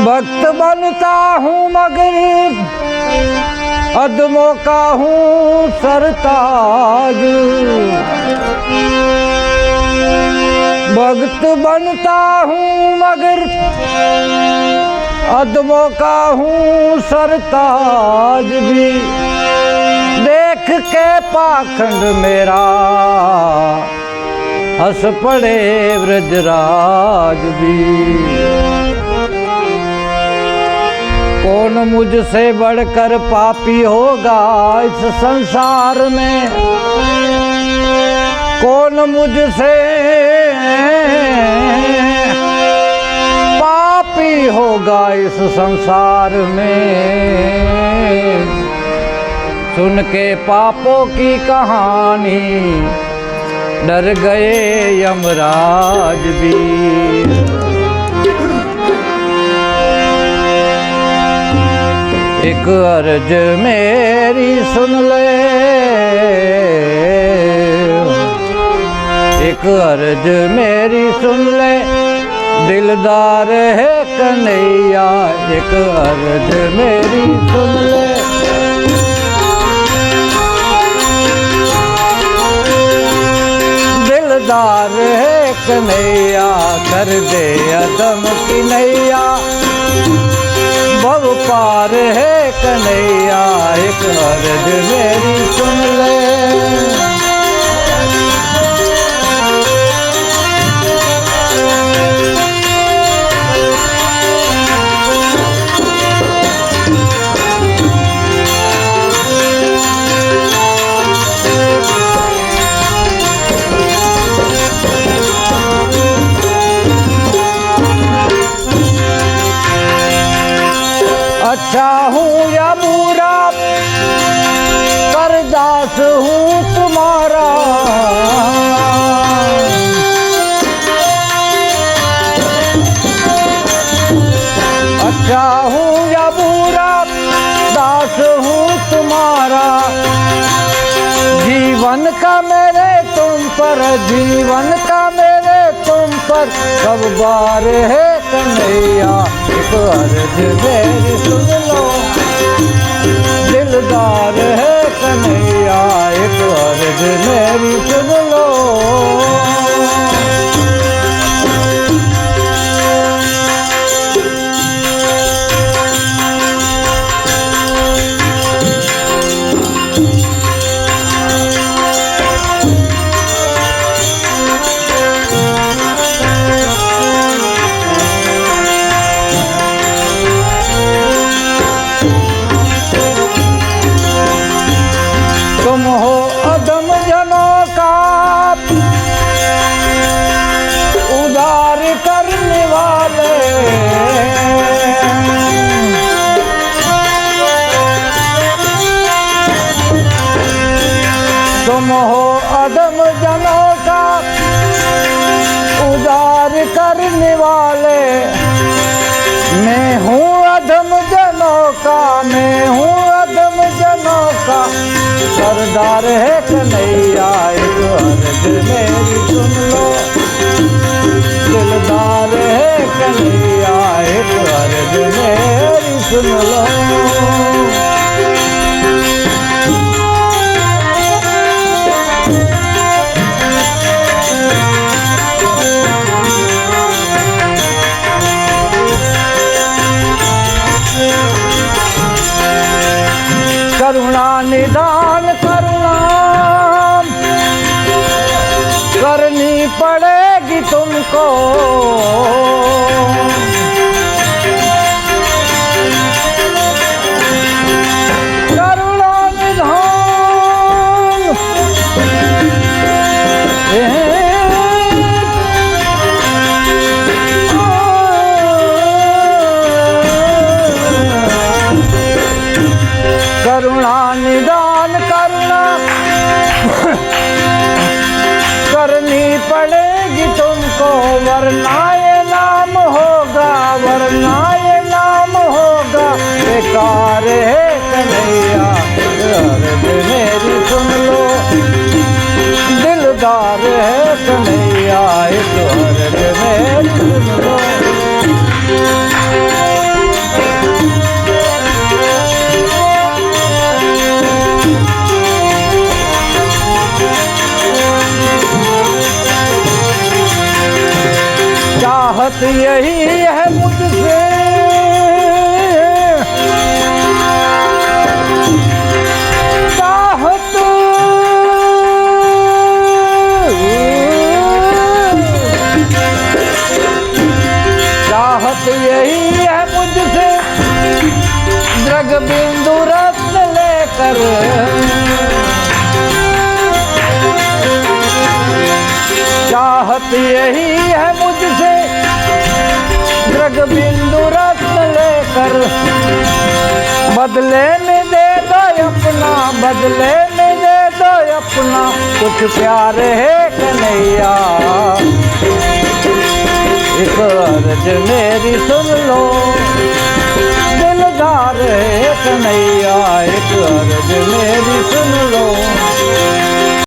भक्त बनता हूँ मगर अदमों का हूँ सरताज। भक्त बनता हूँ मगर अदमों का हूँ सरताज भी। देख के पाखंड मेरा हंस पड़े ब्रजराज भी। कौन मुझसे बढ़कर पापी होगा इस संसार में। कौन मुझसे पापी होगा इस संसार में। सुन के पापों की कहानी डर गए यमराज भी। एक अर्ज मेरी सुन ले, एक अर्ज मेरी सुन ले, दिलदार है कन्हैया। एक अर्ज मेरी सुन ले, दिलदार है कन्हैया। कर दे अदम की नैया, भव पार है कन्हैया। एक अर्ज मेरी सुन ले, अच्छा हूँ या बुरा करदास हूँ तुम्हारा। अच्छा हूँ या बुरा दास हूँ तुम्हारा। जीवन का मेरे तुम पर, जीवन का मेरे तुम पर कब बार है कन्हैया। एक अर्ज मेरी सुन लो, दिलदार है कन्हैया। एक अर्ज मेरी सुन लो, तुम हो अदम जनों का उद्धार करने वाले। तुम हो अदम जनों का उद्धार करने वाले। मैं हूँ अदम जनों का, मैं हूँ अदम जनों का सरदार है कन्हैया। एक अर्ज मेरी सुन लो, दिलदार है कन्हैया। एक अर्ज मेरी सुन लो, करुणा निदान करुणा करनी पड़ेगी तुमको। करुणा निदान करुणा निदान करुणा करनी पड़ेगी तुमको। वरना ये नाम होगा, वरना ये नाम होगा बेकार है कन्हैया। अर्ज मेरी सुन लो, दिलदार है कन्हैया। एक अर्ज मेरी सुन लो, चाहत यही है मुझसे, चाहत चाहत यही है मुझसे, जग बिंदु रत्न लेकर, चाहत यही है मुझसे, जग बिंदु रत्न लेकर, बदले में दे दो अपना, बदले में दे दो अपना, कुछ प्यार है कन्हैया, एक अर्ज मेरी सुन लो, दिलदार है कन्हैया, एक अर्ज मेरी